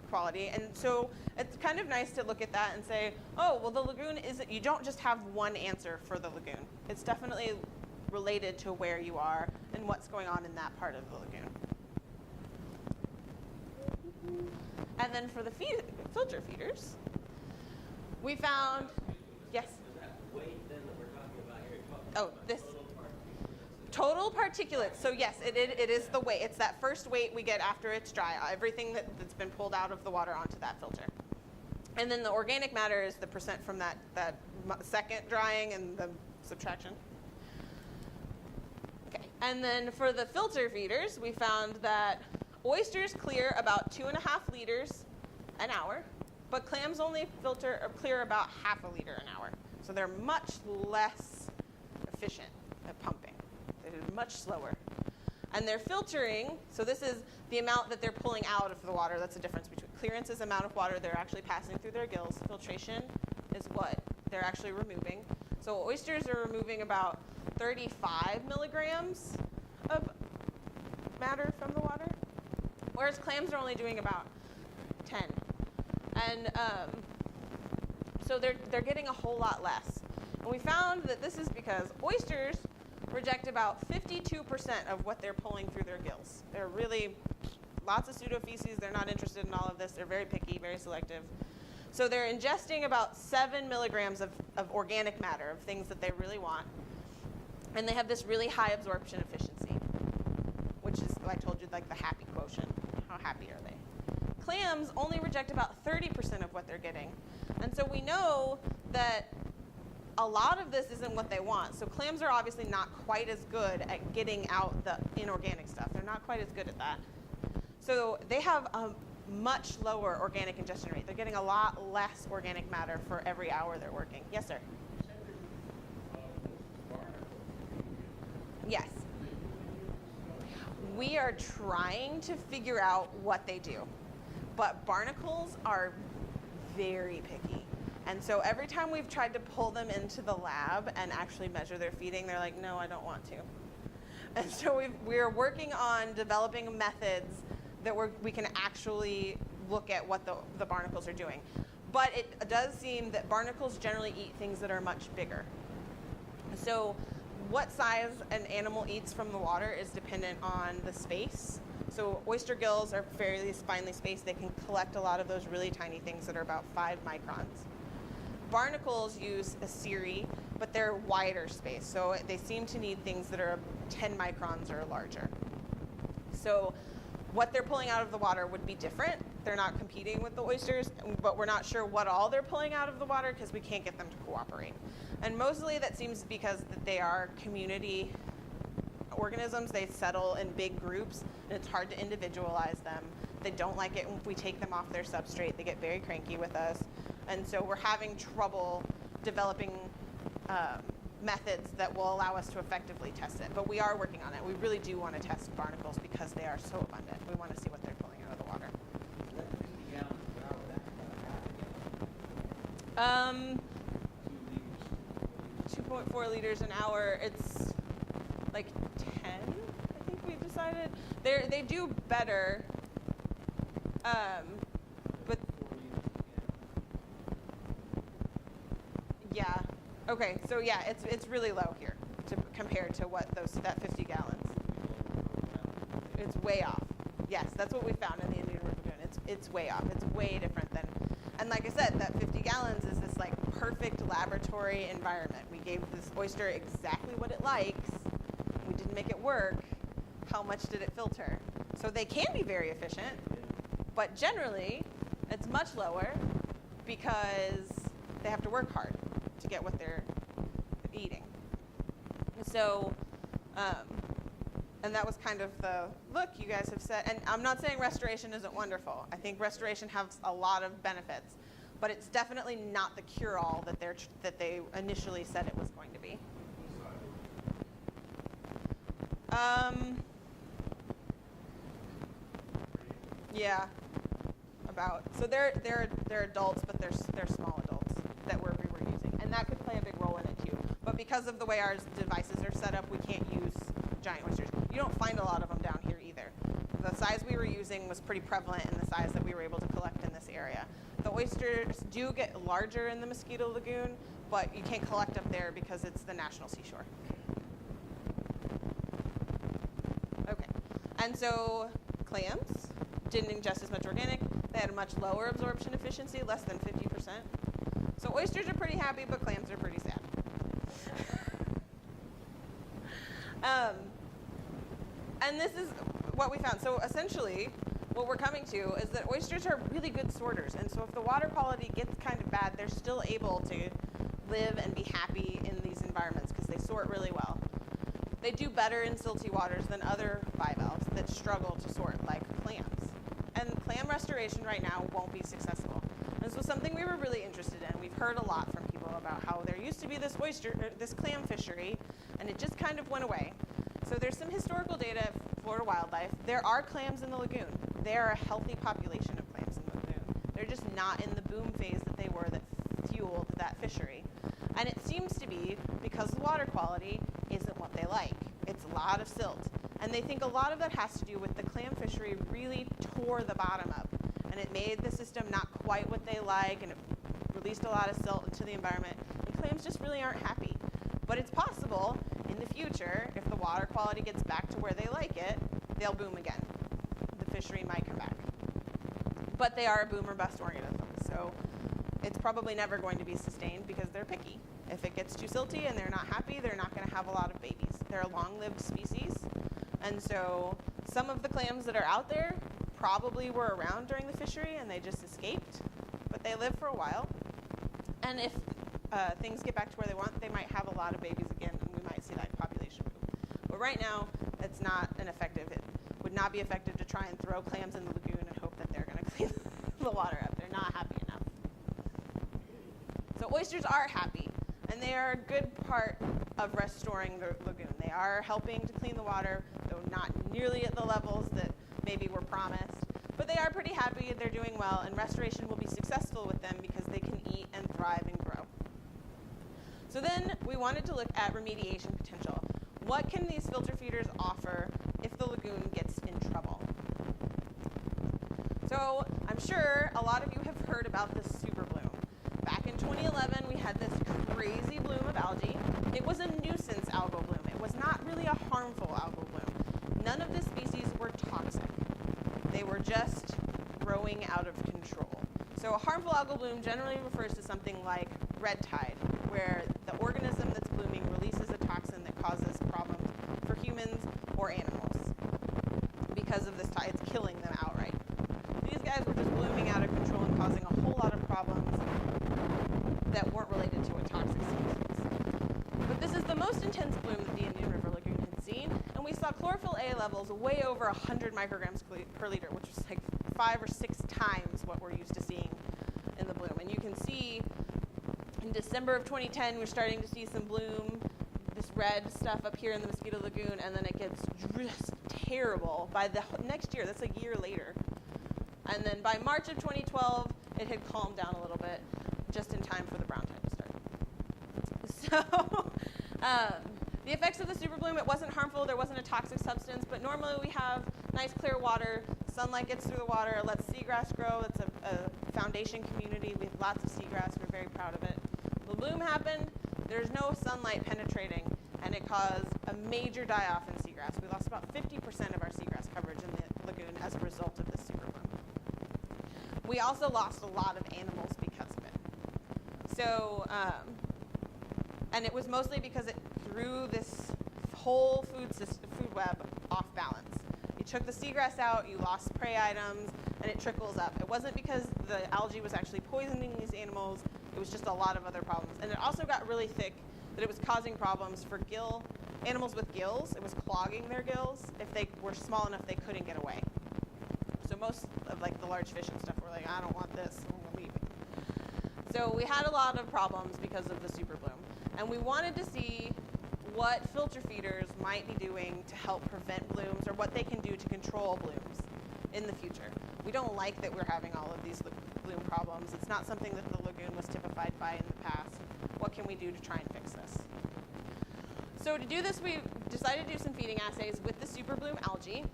quality, and so it's kind of nice to look at that and say, oh, well, the lagoon isn't, you don't just have one answer for the lagoon. It's definitely related to where you are and what's going on in that part of the lagoon. And then for the filter feeders, we found, yes? Is that weight then that we're talking about here? Oh, this. Total particulates. So yes, it is the weight. It's that first weight we get after it's dry. Everything that's been pulled out of the water onto that filter. And then the organic matter is the percent from that second drying and the subtraction. Okay. And then for the filter feeders, we found that oysters clear about 2.5 liters an hour, but clams only clear about 0.5 liter an hour. So they're much less efficient at pumping. They're much slower. And they're filtering, so this is the amount that they're pulling out of the water. That's the difference between clearance is the amount of water they're actually passing through their gills. Filtration is what they're actually removing. So oysters are removing about 35 milligrams of matter from the water, whereas clams are only doing about 10. And so they're getting a whole lot less. And we found that this is because oysters reject about 52% of what they're pulling through their gills. They're really lots of pseudofeces. They're not interested in all of this. They're very picky, very selective. So they're ingesting about 7 milligrams of organic matter, of things that they really want. And they have this really high absorption efficiency, which is, like I told you, like the happy quotient. How happy are they? Clams only reject about 30% of what they're getting. And so we know that a lot of this isn't what they want. So clams are obviously not quite as good at getting out the inorganic stuff. They're not quite as good at that. So they have a much lower organic ingestion rate. They're getting a lot less organic matter for every hour they're working. Yes, sir? Yes. We are trying to figure out what they do. But barnacles are very picky. And so every time we've tried to pull them into the lab and actually measure their feeding, they're like, no, I don't want to. And so we're working on developing methods that we can actually look at what the barnacles are doing. But it does seem that barnacles generally eat things that are much bigger. So what size an animal eats from the water is dependent on the space. So oyster gills are fairly finely spaced. They can collect a lot of those really tiny things that are about 5 microns. Barnacles use a cirri, but they're wider space. So they seem to need things that are 10 microns or larger. So what they're pulling out of the water would be different. They're not competing with the oysters, but we're not sure what all they're pulling out of the water because we can't get them to cooperate. And mostly that seems because that they are community organisms. They settle in big groups, and it's hard to individualize them. They don't like it when we take them off their substrate. They get very cranky with us. And so we're having trouble developing methods that will allow us to effectively test it. But we are working on it. We really do want to test barnacles because they are so abundant. We want to see what they're pulling out of the water. 2.4 liters an hour. It's like 10, I think we've decided. They do better, but yeah. Okay, so yeah, it's really low here compared to what that 50 gallons. It's way off. Yes, that's what we found in the Indian River Lagoon. It's way off. It's way different than, and like I said, that 50 gallons is this like perfect laboratory environment. We gave this oyster exactly what it likes. We didn't make it work. How much did it filter? So they can be very efficient, but generally it's much lower because they have to work hard to get what they're eating. So, and that was kind of the look you guys have said. And I'm not saying restoration isn't wonderful. I think restoration has a lot of benefits, but it's definitely not the cure-all that they initially said it was going to be. Yeah, about. So they're adults, but they're small adults that we were using, and that could play a big role in it too. But because of the way our devices are set up, we can't use giant oysters. You don't find a lot of them down here either. The size we were using was pretty prevalent in the size that we were able to collect in this area. The oysters do get larger in the Mosquito Lagoon, but you can't collect up there because it's the national seashore. Okay, and so clams didn't ingest as much organic. They had a much lower absorption efficiency, less than 50%. So oysters are pretty happy, but clams are pretty sad. And this is what we found. So essentially, what we're coming to is that oysters are really good sorters. And so if the water quality gets kind of bad, they're still able to live and be happy in these environments because they sort really well. They do better in silty waters than other bivalves that struggle to sort, like clams. And clam restoration right now won't be successful. And this was something we were really interested in. We've heard a lot from people about how there used to be this clam fishery, and it just kind of went away. So there's some historical data of Florida wildlife. There are clams in the lagoon. There are a healthy population of clams in the lagoon. They're just not in the boom phase that they were that fueled that fishery. And it seems to be because the water quality isn't what they like. It's a lot of silt. And they think a lot of that has to do with the clam fishery really tore the bottom up. And it made the system not quite what they like, and it released a lot of silt into the environment. And clams just really aren't happy. But it's possible in the future, if the water quality gets back to where they like it, they'll boom again. The fishery might come back. But they are a boom or bust organism, so it's probably never going to be sustained because they're picky. If it gets too silty and they're not happy, they're not going to have a lot of babies. They're a long-lived species, and so some of the clams that are out there probably were around during the fishery and they just escaped, but they live for a while. And if things get back to where they want, they might have a lot of babies again, and we might see that population boom. But right now, it's not an effective. It would not be effective to try and throw clams in the lagoon and hope that they're going to clean the water up. They're not happy enough. So oysters are happy, and they are a good part of restoring the lagoon. They are helping to clean the water, though not nearly at the levels that maybe were promised. But they are pretty happy, they're doing well, and restoration will be successful with them because they can eat and thrive and grow. So then we wanted to look at remediation potential. What can these filter feeders offer if the lagoon gets in trouble? So I'm I'm sure a lot of you have heard about this super bloom. Back in 2011, we had this crazy bloom of algae. It was a nuisance algal bloom. It was not really a harmful algal bloom. None of the species were toxic. They were just growing out of control. So a harmful algal bloom generally refers to something like red tide, where the organism that's blooming releases a toxin that causes problems for humans or animals. Because of this tide, it's killing them outright. These guys were just blooming out of control and causing a whole lot of problems that weren't related to a toxic species. But this is the most intense bloom that the Indian River Lagoon had seen, and we saw chlorophyll A levels way over 100 micrograms per liter, which is like 5 or 6 times what we're used to seeing in the bloom. And you can see in December of 2010, we're starting to see some bloom, this red stuff up here in the Mosquito Lagoon, and then it gets just terrible by the next year. That's a year later. And then by March of 2012, it had calmed down a little bit, just in time for the brown tide to start. So the effects of the super bloom, it wasn't harmful, there wasn't a toxic substance, but normally we have nice clear water, sunlight gets through the water, it lets seagrass grow. It's a foundation community. We have lots of seagrass, we're very proud of it. The bloom happened, there's no sunlight penetrating, and it caused a major die-off in seagrass. We lost about 50% of our seagrass coverage in the lagoon as a result of this super bloom. We also lost a lot of animals because of it. So, and it was mostly because it threw this whole food web off balance. You took the seagrass out, you lost prey items, and it trickles up. It wasn't because the algae was actually poisoning these animals, it was just a lot of other problems. And it also got really thick that it was causing problems for animals with gills. It was clogging their gills. If they were small enough, they couldn't get away. So most of like the large fish and stuff were like, I don't want this, I'm gonna leave it. So we had a lot of problems because of the super bloom. And we wanted to see what filter feeders might be doing to help prevent blooms, or what they can do to control blooms in the future. We don't like that we're having all of these bloom problems. It's not something that the lagoon was typified by in the past. What can we do to try and fix this? So to do this, we decided to do some feeding assays with the super bloom algae.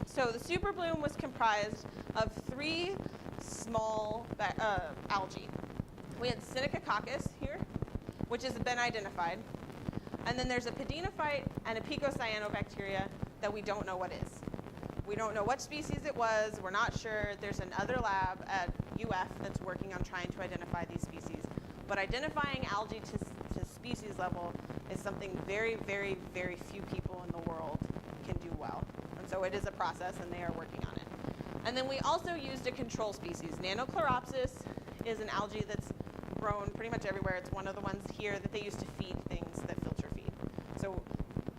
So the super bloom was comprised of 3 small algae. We had Synechococcus here, which has been identified. And then there's a pedinophyte and a picocyanobacteria that we don't know what is. We don't know what species it was. We're not sure. There's another lab at UF that's working on trying to identify these species. But identifying algae to species level is something very, very, very few people in the world can do well. And so it is a process, and they are working on it. And then we also used a control species. Nanochloropsis is an algae that's grown pretty much everywhere. It's one of the ones here that they use to feed things that filter feed. So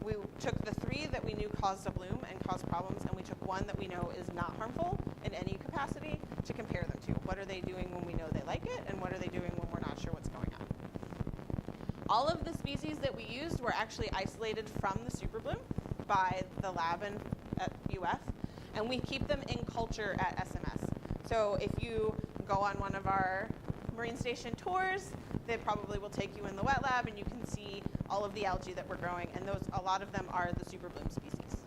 we took the 3 that we knew caused a bloom and caused problems, and we took one that we know is not harmful in any capacity to compare them to. What are they doing when we know they like it, and what are they doing when we're not sure what's going on? All of the species that we used were actually isolated from the super bloom by the lab at UF, and we keep them in culture at SMS. So if you go on one of our marine station tours, they probably will take you in the wet lab, and you can see all of the algae that we're growing, and a lot of them are the super bloom species.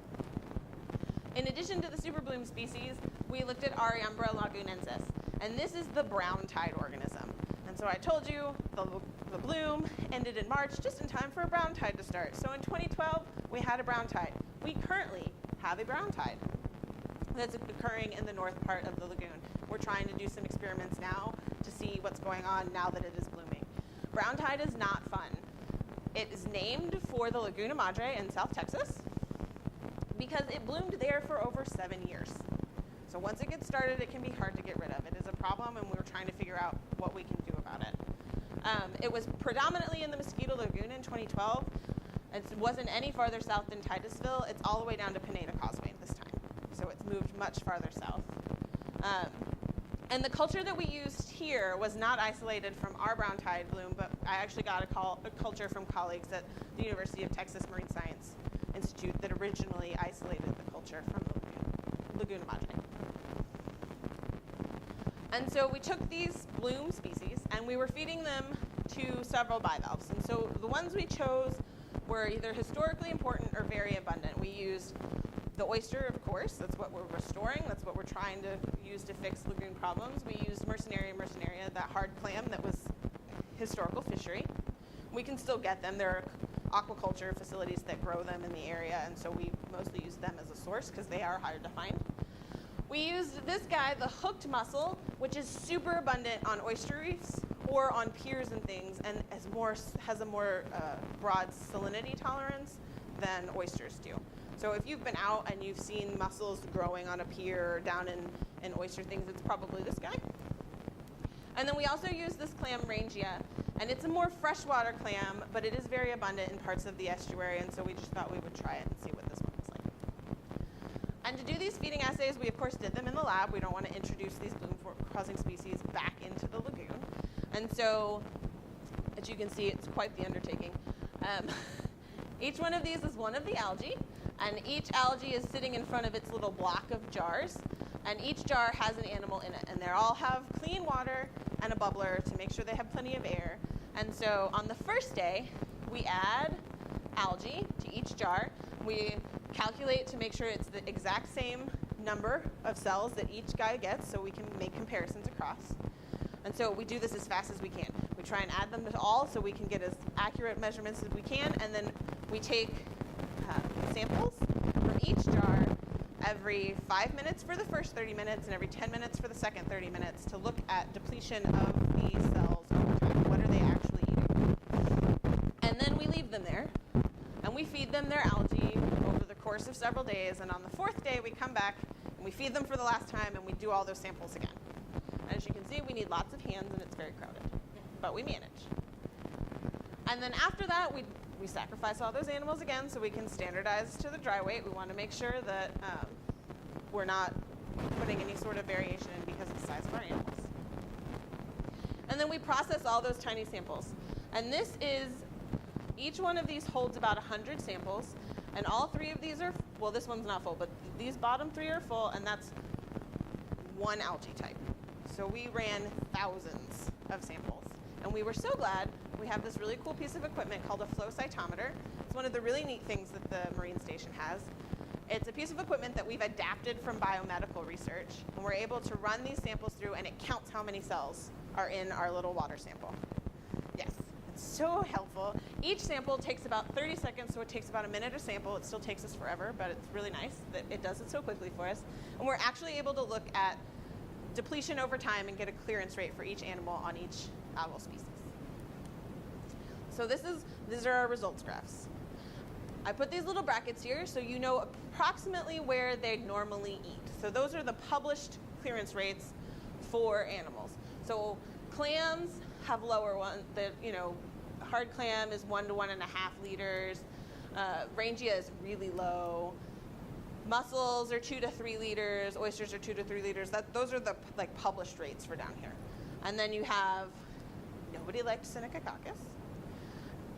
In addition to the super bloom species, we looked at Ariambra lagunensis, and this is the brown tide organism. And so I told you the bloom ended in March, just in time for a brown tide to start. So in 2012, we had a brown tide. We currently have a brown tide that's occurring in the north part of the lagoon. We're trying to do some experiments now to see what's going on now that it is blooming. Brown tide is not fun. It is named for the Laguna Madre in South Texas because it bloomed there for over 7 years. So once it gets started, it can be hard to get rid of. It is a problem, and we're trying to figure out what we can do about it. It was predominantly in the Mosquito Lagoon in 2012. It wasn't any farther south than Titusville. It's all the way down to Pineda Causeway this time. So it's moved much farther south. And the culture that we used here was not isolated from our brown tide bloom, but I actually got a culture from colleagues at the University of Texas Marine Science Institute that originally isolated the culture from the Laguna Madre. And so we took these bloom species, and we were feeding them to several bivalves. And so the ones we chose were either historically important or very abundant. We used The oyster, of course, that's what we're restoring. That's what we're trying to use to fix lagoon problems. We use Mercenaria, that hard clam that was historical fishery. We can still get them. There are aquaculture facilities that grow them in the area, and so we mostly use them as a source because they are hard to find. We used this guy, the hooked mussel, which is super abundant on oyster reefs or on piers and things, and has a more broad salinity tolerance than oysters do. So if you've been out and you've seen mussels growing on a pier or down in oyster things, it's probably this guy. And then we also use this clam Rangia, and it's a more freshwater clam, but it is very abundant in parts of the estuary, and so we just thought we would try it and see what this one was like. And to do these feeding assays, we of course did them in the lab. We don't want to introduce these bloom-causing species back into the lagoon. And so, as you can see, it's quite the undertaking. Each one of these is one of the algae, and each algae is sitting in front of its little block of jars, and each jar has an animal in it, and they all have clean water and a bubbler to make sure they have plenty of air. And so on the first day, we add algae to each jar. We calculate to make sure it's the exact same number of cells that each guy gets so we can make comparisons across. And so we do this as fast as we can. We try and add them to all so we can get as accurate measurements as we can, and then we take samples from each jar every 5 minutes for the first 30 minutes and every 10 minutes for the second 30 minutes to look at depletion of these cells over time. What are they actually eating? And then we leave them there, and we feed them their algae over the course of several days, and on the fourth day we come back and we feed them for the last time and we do all those samples again. And as you can see, we need lots of hands and it's very crowded, but we manage. And then after that, we sacrifice all those animals again so we can standardize to the dry weight. We want to make sure that we're not putting any sort of variation in because of the size of our animals. And then we process all those tiny samples. And each one of these holds about 100 samples, and all three of these are, well, this one's not full, but these bottom three are full, and that's one algae type. So we ran thousands of samples. And we were so glad we have this really cool piece of equipment called a flow cytometer. It's one of the really neat things that the Marine Station has. It's a piece of equipment that we've adapted from biomedical research, and we're able to run these samples through, and it counts how many cells are in our little water sample. Yes, it's so helpful. Each sample takes about 30 seconds, so it takes about a minute a sample. It still takes us forever, but it's really nice that it does it so quickly for us. And we're actually able to look at depletion over time and get a clearance rate for each animal on each algal species. So these are our results graphs. I put these little brackets here so you know approximately where they normally eat. So those are the published clearance rates for animals. So clams have lower ones. Hard clam is 1 to 1.5 liters. Rangia is really low. Mussels are 2 to 3 liters. Oysters are 2 to 3 liters. Those are the published rates for down here. And then you have, nobody liked Synechococcus,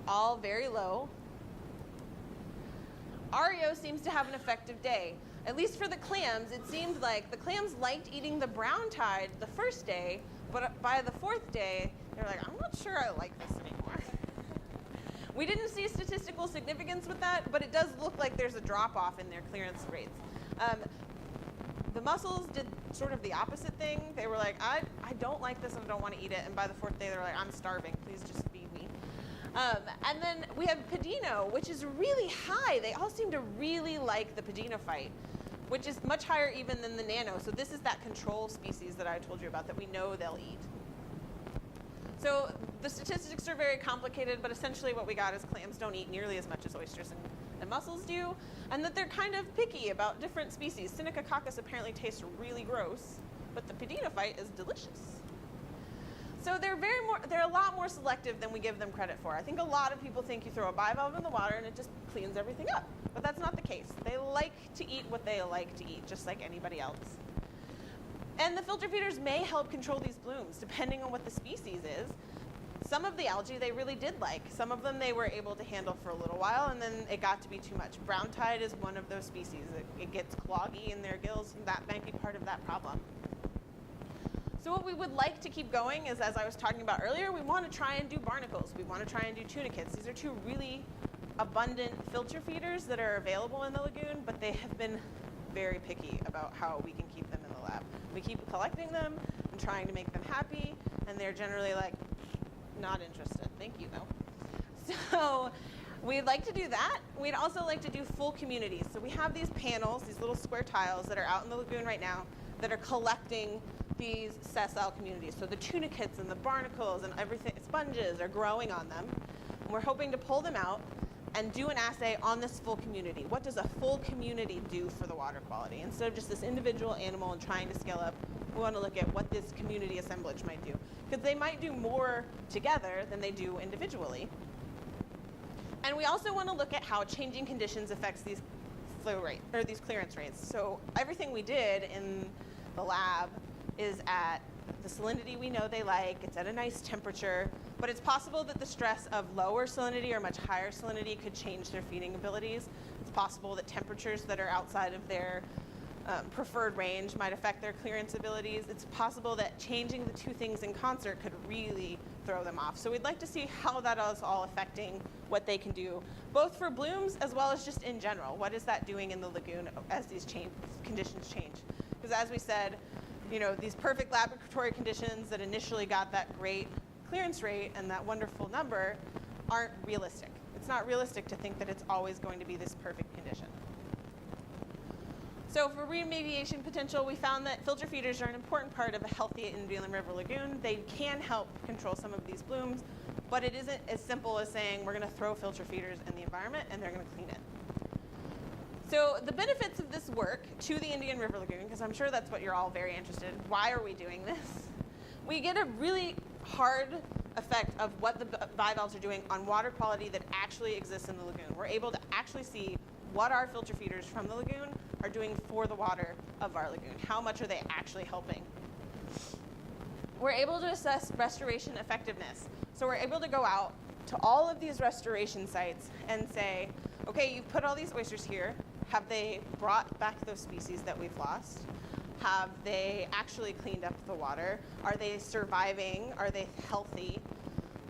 all very low. Ario seems to have an effective day. At least for the clams, it seemed like the clams liked eating the brown tide the first day, but by the fourth day, they're like, I'm not sure I like this anymore. We didn't see statistical significance with that, but it does look like there's a drop-off in their clearance rates. The mussels did sort of the opposite thing. They were like, I don't like this and I don't want to eat it. And by the fourth day, they're like, I'm starving. Please just feed me. And then we have Pedino, which is really high. They all seem to really like the pedinophyte, which is much higher even than the nano. So this is that control species that I told you about that we know they'll eat. So the statistics are very complicated, but essentially what we got is clams don't eat nearly as much as oysters and mussels do, and that they're kind of picky about different species. Synechococcus apparently tastes really gross, but the pedinophyte is delicious. So they're a lot more selective than we give them credit for. I think a lot of people think you throw a bivalve in the water and it just cleans everything up, but that's not the case. They like to eat what they like to eat, just like anybody else. And the filter feeders may help control these blooms, depending on what the species is. Some of the algae they really did like. Some of them they were able to handle for a little while, and then it got to be too much. Brown tide is one of those species. It gets cloggy in their gills, and that might be part of that problem. So what we would like to keep going is, as I was talking about earlier, we want to try and do barnacles. We want to try and do tunicates. These are two really abundant filter feeders that are available in the lagoon, but they have been very picky about how we can keep them in the lab. We keep collecting them and trying to make them happy, and they're generally like, not interested. Thank you, though. So we'd like to do that. We'd also like to do full communities. So we have these panels, these little square tiles that are out in the lagoon right now that are collecting these sessile communities. So the tunicates and the barnacles and everything, sponges are growing on them. And we're hoping to pull them out and do an assay on this full community. What does a full community do for the water quality? Instead of just this individual animal and trying to scale up, we want to look at what this community assemblage might do. Because they might do more together than they do individually. And we also want to look at how changing conditions affects these flow rate, or these clearance rates. So everything we did in the lab is at the salinity we know they like, it's at a nice temperature, but it's possible that the stress of lower salinity or much higher salinity could change their feeding abilities. It's possible that temperatures that are outside of their preferred range might affect their clearance abilities. It's possible that changing the two things in concert could really throw them off. So we'd like to see how that is all affecting what they can do, both for blooms as well as just in general. What is that doing in the lagoon as these conditions change? Because as we said, you know, these perfect laboratory conditions that initially got that great clearance rate and that wonderful number aren't realistic. It's not realistic to think that it's always going to be this perfect condition. So for remediation potential, we found that filter feeders are an important part of a healthy Indian River lagoon. They can help control some of these blooms, but it isn't as simple as saying we're going to throw filter feeders in the environment and they're going to clean it. So the benefits of this work to the Indian River Lagoon, because I'm sure that's what you're all very interested in, why are we doing this? We get a really hard effect of what the bivalves are doing on water quality that actually exists in the lagoon. We're able to actually see what our filter feeders from the lagoon are doing for the water of our lagoon. How much are they actually helping? We're able to assess restoration effectiveness. So we're able to go out to all of these restoration sites and say, okay, you've put all these oysters here. Have they brought back those species that we've lost? Have they actually cleaned up the water? Are they surviving? Are they healthy?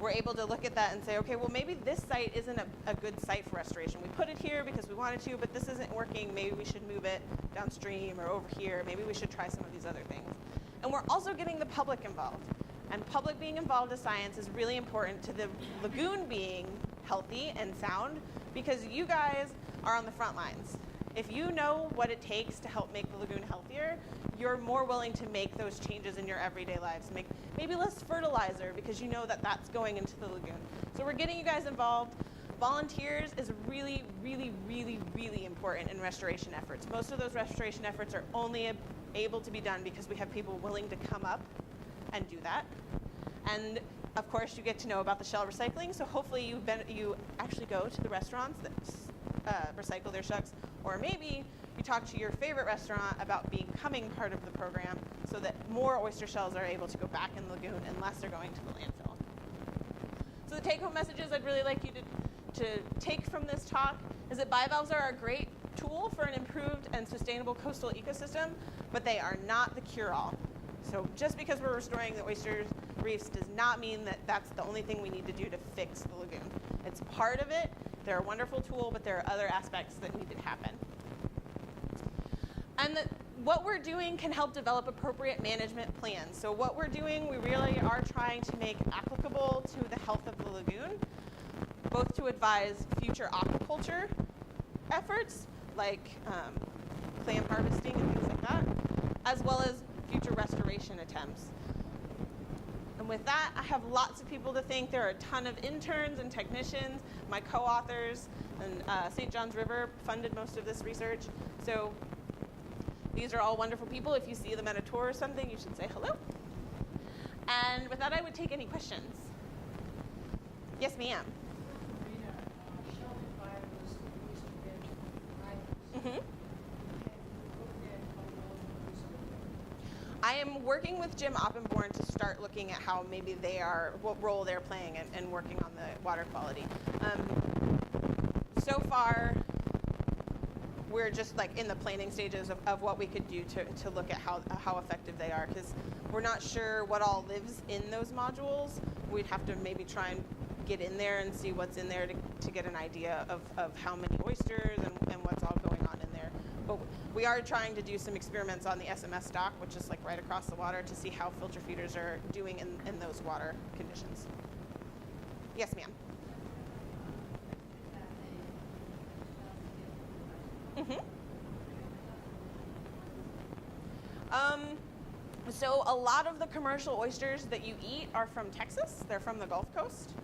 We're able to look at that and say, okay, well, maybe this site isn't a good site for restoration. We put it here because we wanted to, but this isn't working. Maybe we should move it downstream or over here. Maybe we should try some of these other things. And we're also getting the public involved. And public being involved in science is really important to the lagoon being healthy and sound, because you guys are on the front lines. If you know what it takes to help make the lagoon healthier, you're more willing to make those changes in your everyday lives. Make maybe less fertilizer because you know that that's going into the lagoon. So we're getting you guys involved. Volunteers is really, really, really, really important in restoration efforts. Most of those restoration efforts are only able to be done because we have people willing to come up and do that. And of course, you get to know about the shell recycling. So hopefully you actually go to the restaurants that recycle their shucks, or maybe you talk to your favorite restaurant about becoming part of the program so that more oyster shells are able to go back in the lagoon and less are going to the landfill. So the take-home messages I'd really like you to take from this talk is that bivalves are a great tool for an improved and sustainable coastal ecosystem, but they are not the cure-all. So just because we're restoring the oysters reefs does not mean that that's the only thing we need to do to fix the lagoon. It's part of it. They're a wonderful tool, but there are other aspects that need to happen. And what we're doing can help develop appropriate management plans. So what we're doing, we really are trying to make applicable to the health of the lagoon, both to advise future aquaculture efforts, like clam harvesting and things like that, as well as future restoration attempts. And with that, I have lots of people to thank. There are a ton of interns and technicians, my co-authors, and St. John's River funded most of this research. So these are all wonderful people. If you see them at a tour or something, you should say hello. And with that, I would take any questions. Yes, ma'am. Mm-hmm. I am working with Jim Oppenborn to start looking at how maybe what role they're playing and working on the water quality. So far, we're just like in the planning stages of what we could do to look at how effective they are, because we're not sure what all lives in those modules. We'd have to maybe try and get in there and see what's in there to get an idea of how many oysters and what's all going on in there. But we are trying to do some experiments on the SMS dock, which is like right across the water, to see how filter feeders are doing in those water conditions. Yes, ma'am. So a lot of the commercial oysters that you eat are from Texas. They're from the Gulf Coast.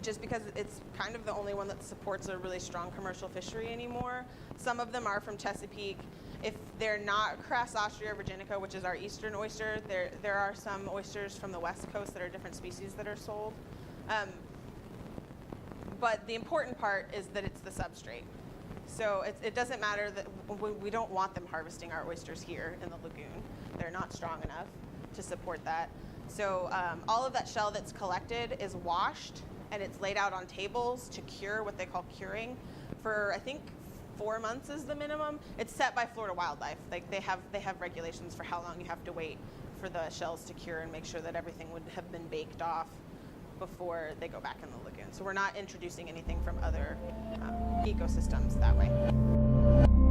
Just because it's kind of the only one that supports a really strong commercial fishery anymore. Some of them are from Chesapeake. If they're not Crassostria virginica, which is our eastern oyster, there are some oysters from the west coast that are different species that are sold. But the important part is that it's the substrate. So it doesn't matter that we don't want them harvesting our oysters here in the lagoon. They're not strong enough to support that. So all of that shell that's collected is washed and it's laid out on tables to cure, what they call curing, for I think 4 months is the minimum. It's set by Florida Wildlife. Like they have regulations for how long you have to wait for the shells to cure and make sure that everything would have been baked off before they go back in the lagoon. So we're not introducing anything from other ecosystems that way.